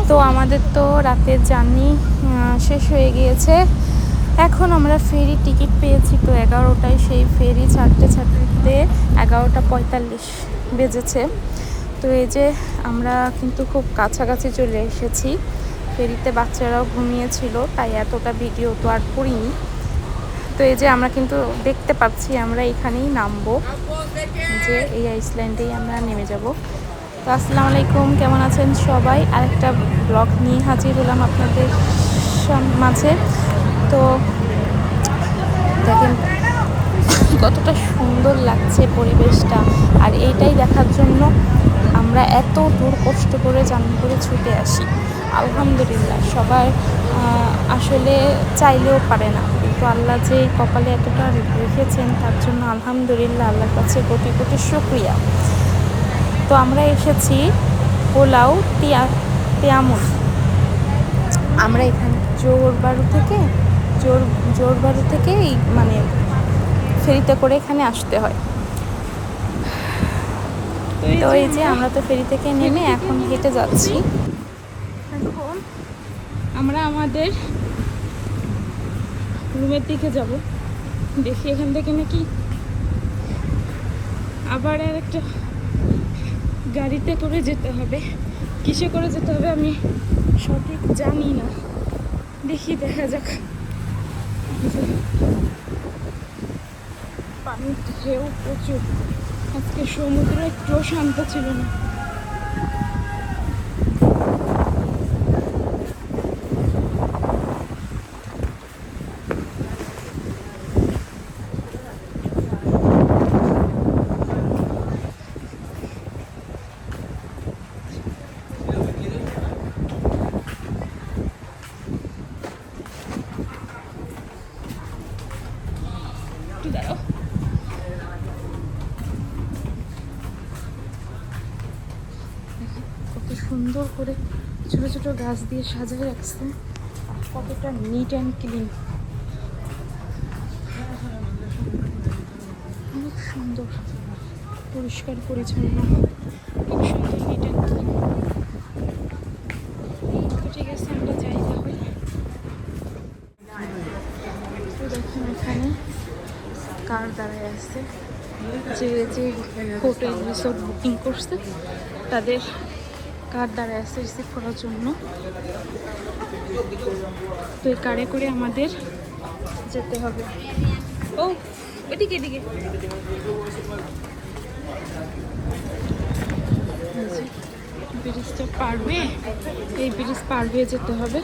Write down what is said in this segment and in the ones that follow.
তো আমাদের তো রাতের জার্নি শেষ হয়ে গিয়েছে। এখন আমরা ফেরি টিকিট পেয়েছি তো 11টায়, সেই ফেরি ছাড়তে ছাড়তে 11:45 বেজেছে। তো এই যে আমরা কিন্তু খুব কাছাকাছি চলে এসেছি। ফেরিতে বাচ্চারাও ঘুমিয়েছিল, তাই এতটা ভিডিও তো আর করিনি। তো এই যে আমরা কিন্তু দেখতে পাচ্ছি আমরা এখানেই নামবো, যে এই আইসল্যান্ডেই আমরা নেমে যাব। তো আসসালামু আলাইকুম, কেমন আছেন সবাই? আরেকটা ব্লগ নিয়ে হাজির হলাম আপনাদের মাঝে। তো দেখেন কতটা সুন্দর লাগছে পরিবেশটা, আর এইটাই দেখার জন্য আমরা এত দূর কষ্ট করে জার্নি করে ছুটে আসি। আলহামদুলিল্লাহ, সবাই আসলে চাইলেও পারে না, কিন্তু আল্লাহ যে কপালে এতটা রেখেছেন তার জন্য আলহামদুলিল্লাহ, আল্লাহর কাছে কোটি কোটি শুকরিয়া। তো আমরা এসেছি পোলাও তিয়ামুন। আমরা এখানে জোরবারু থেকে মানে ফেরিতে করে এখানে আসতে হয়। তো এই যে আমরা তো ফেরি থেকে নেমে এখন হেঁটে যাচ্ছি। এখন আমরা আমাদের রুমের দিকে যাব। দেখি এখান থেকে নাকি আবার আর একটা গাড়িতে করে যেতে হবে। কিসে করে যেতে হবে আমি সঠিক জানি না, দেখি দেখা যাক। পানির ঢেউ প্রচুর, আজকে সমুদ্র একটুও শান্ত ছিল না। কত সুন্দর করে ছোট ছোট গাছ দিয়ে সাজিয়ে রাখছে, কতটা নিট অ্যান্ড ক্লিন, অনেক সুন্দর পরিষ্কার পরিচ্ছন্ন, খুব সুন্দর নিট অ্যান্ড ক্লিন। ঠিক আছে, আমরা যাই তাহলে। তো দেখুন এখানে কার দাঁড়ায় আছে, যে যে হোটেল রিসোর্ট বুকিং করছে তাদের কার দাঁড়ায় আছে রিসিভ করার জন্য। তো এই কারে করে আমাদের যেতে হবে। ও এদিকে এদিকে ব্রিজটা পার হয়ে, এই ব্রিজ পার হয়ে যেতে হবে।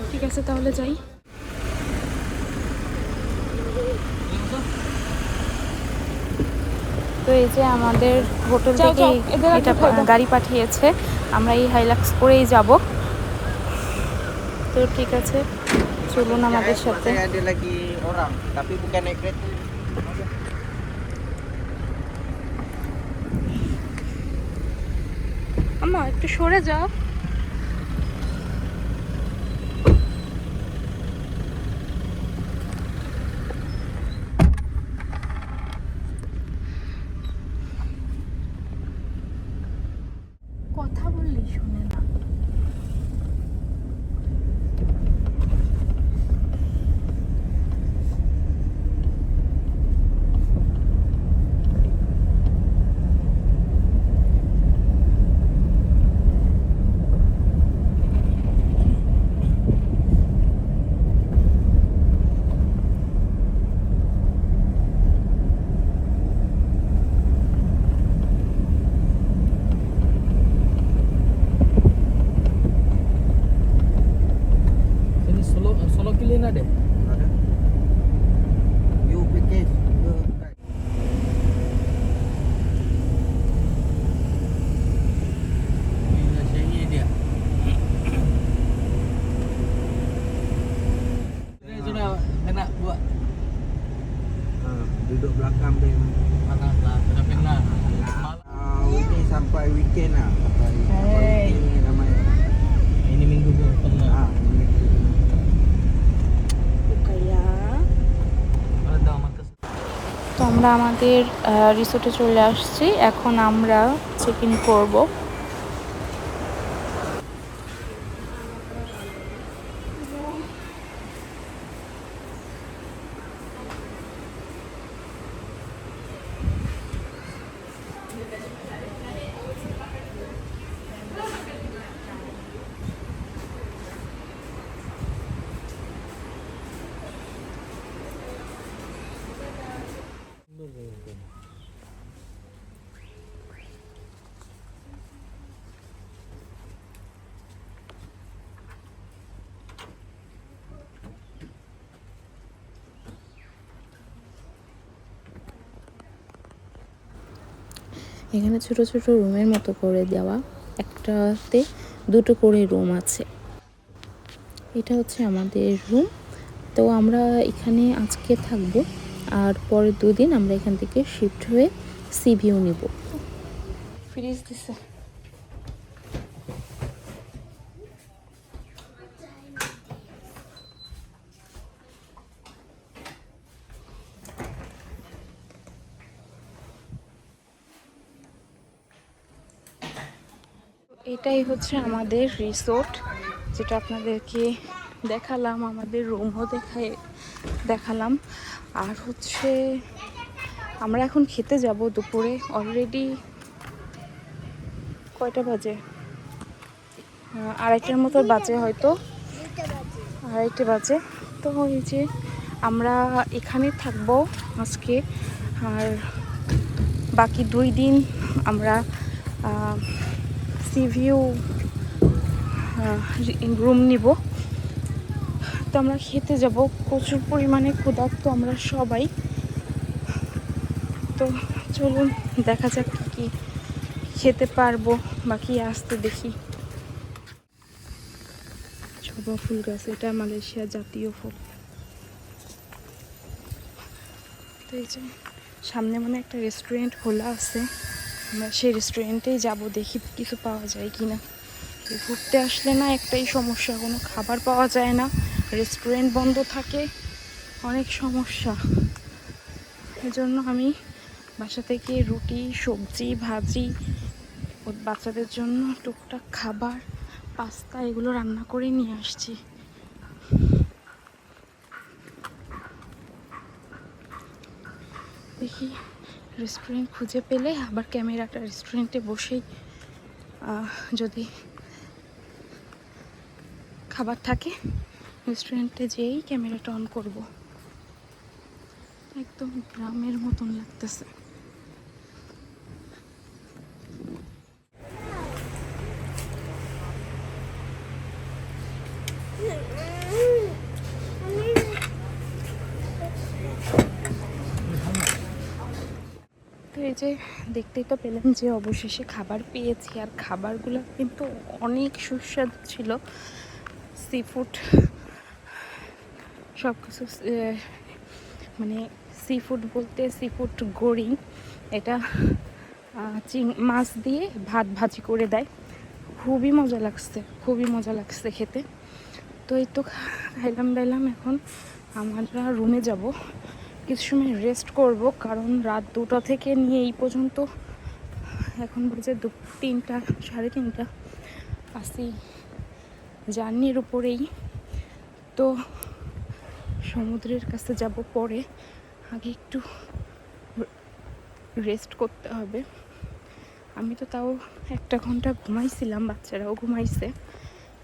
ঠিক আছে, তাহলে যাই। তো এই যে আমাদের হোটেল থেকে এটা গাড়ি পাঠিয়েছে, আমরা এই হাইলাক্স করেই যাব। তো ঠিক আছে, চলুন আমাদের সাথে। আম্মা একটু সরে যাও। কথা বললেই শুনে না। Solo kilin ada? Ada. You package. Ini dia. Ini sudah kena buat. Duduk belakang deh. Mana lah, sudah pernah. Ini sampai weekend lah. Sampai ramai. Ini minggu pernah. তো আমরা আমাদের রিসোর্টে চলে আসছি, এখন আমরা চেক ইন করবো। এখানে ছোট ছোট রুমের মতো করে দেওয়া, একটাতে দুটো করে রুম আছে। এটা হচ্ছে আমাদের রুম। তো আমরা এখানে আজকে থাকবো, আর পরের 2 দিন আমরা এখান থেকে শিফট হয়ে সি ভিউ নিব। ফ্রিজ দিছে। এটাই হচ্ছে আমাদের রিসোর্ট, যেটা আপনাদেরকে দেখালাম, আমাদের রুমও দেখালাম। আর হচ্ছে আমরা এখন খেতে যাব দুপুরে। অলরেডি কয়টা বাজে? 2:30টার মতো বাজে, হয়তো 2:30 বাজে। তো এই যে আমরা এখানে থাকবো আজকে, আর বাকি 2 দিন আমরা সি ভিউ রুম নিব। তো আমরা খেতে যাব, প্রচুর পরিমাণে ক্ষুধার্ত আমরা সবাই। তো চলুন দেখা যাক কি খেতে পারবো, বাকি আসতে দেখি। জবা ফুল গাছ, এটা মালয়েশিয়া জাতীয় ফুল। তো এই যে সামনে মানে একটা রেস্টুরেন্ট খোলা আছে, আমরা সেই রেস্টুরেন্টেই যাব, দেখি কিছু পাওয়া যায় কিনা। ঘুরতে আসলে না একটাই সমস্যা, কোনো খাবার পাওয়া যায় না, রেস্টুরেন্ট বন্ধ থাকে, অনেক সমস্যা। এজন্য আমি বাসা থেকে রুটি, সবজি, ভাজি, বাচ্চাদের জন্য টুকটাক খাবার, পাস্তা এগুলো রান্না করে নিয়ে আসছি। দেখি রেস্টুরেন্ট খুঁজে পেলে আবার ক্যামেরাটা রেস্টুরেন্টে বসেই যদি খাবার থাকে রেস্টুরেন্টে যেয়েই ক্যামেরাটা অন করব। একদম গ্রামের মতন লাগতেছে। তো এই যে দেখতেই তো পেলাম যে অবশেষে খাবার পেয়েছি, আর খাবারগুলো কিন্তু অনেক সুস্বাদু ছিল। সি ফুড সব কিছু, মানে সি ফুড বলতে সি ফুড গোরিং, এটা মাছ দিয়ে ভাত ভাজি করে দেয়, খুবই মজা লাগছে, খুবই মজা লাগছে খেতে। তো এই তো খাইলাম দাইলাম, এখন আমরা রুমে যাব, কিছু সময় রেস্ট করব, কারণ রাত 2টা থেকে নিয়ে এই পর্যন্ত এখন বাজে 3টা, 3:30 আসি জার্নির উপরেই। তো সমুদ্রের কাছে যাব পরে, আগে একটু রেস্ট করতে হবে। আমি তো তাও 1 ঘন্টা ঘুমাইছিলাম, বাচ্চারাও ঘুমাইছে,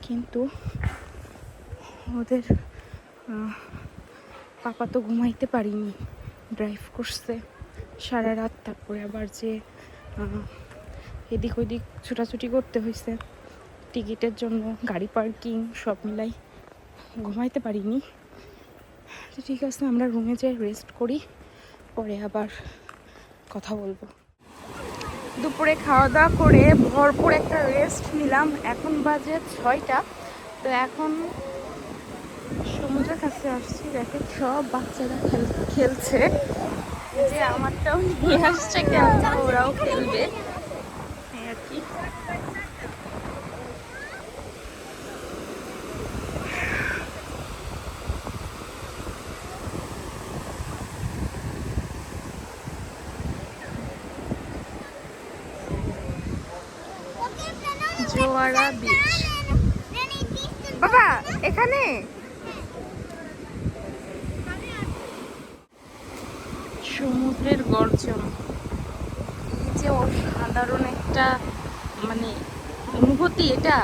কিন্তু ওদের পাপা তো ঘুমাইতে পারিনি, ড্রাইভ করছে সারা রাত, তারপরে আবার যে এদিক ওদিক ছোটাছুটি করতে হয়েছে টিকিটের জন্য, গাড়ি পার্কিং সব মিলাই ঘুমাইতে পারিনি। তো ঠিক আছে, আমরা রুমে যাই, রেস্ট করি, পরে আবার কথা বলবো। দুপুরে খাওয়া দাওয়া করে ভরপুর একটা রেস্ট নিলাম, এখন বাজে 6টা। তো এখন সমুদ্রের কাছে আসছি, দেখে সব বাচ্চারা খেলছে, যে আমারটাও নিয়ে আসছে খেলতে, ওরাও খেলবে আর কি। জোয়ারা বিচ, বাবা এখানে সমুদ্রের গর্জন, এই যে অসাধারণ একটা মানে অনুভূতি এটা।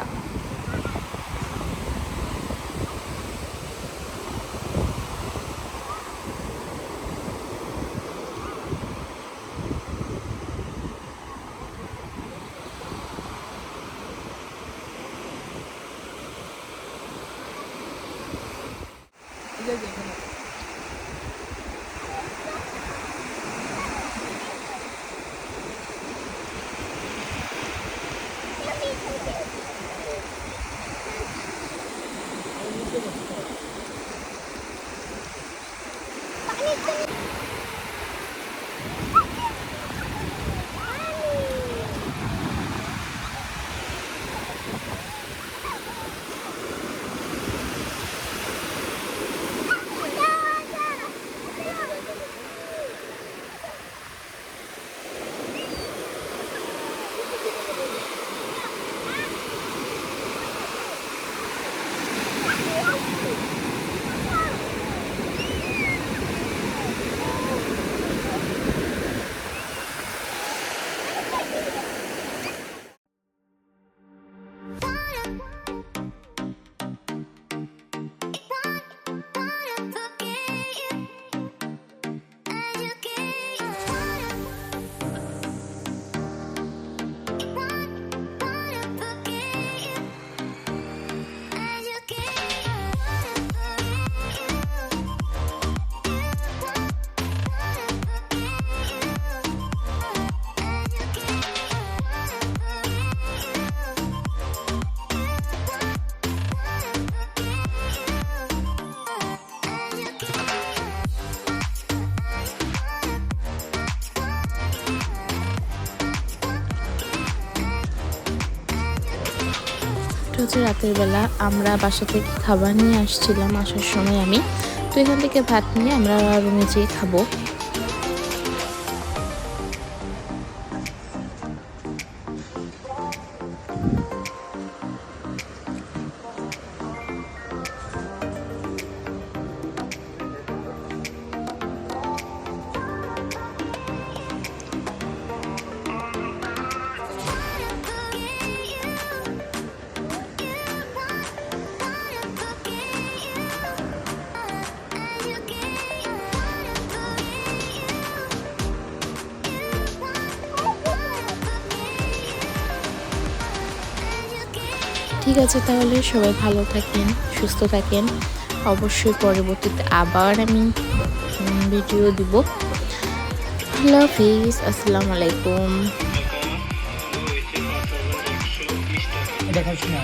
এটা হচ্ছে রাতের বেলা, আমরা বাসা থেকে খাবার নিয়ে আসছিলাম আসার সময় আমি, তো এখান থেকে ভাত নিয়ে আমরা রুমে যেয়ে খাবো। ঠিক আছে, তাহলে সবাই ভালো থাকেন, সুস্থ থাকেন। অবশ্যই পরবর্তীতে আবার আমি ভিডিও দিব। আল্লাহ হাফিজ, আসসালামু আলাইকুম। দেখাচ্ছি না।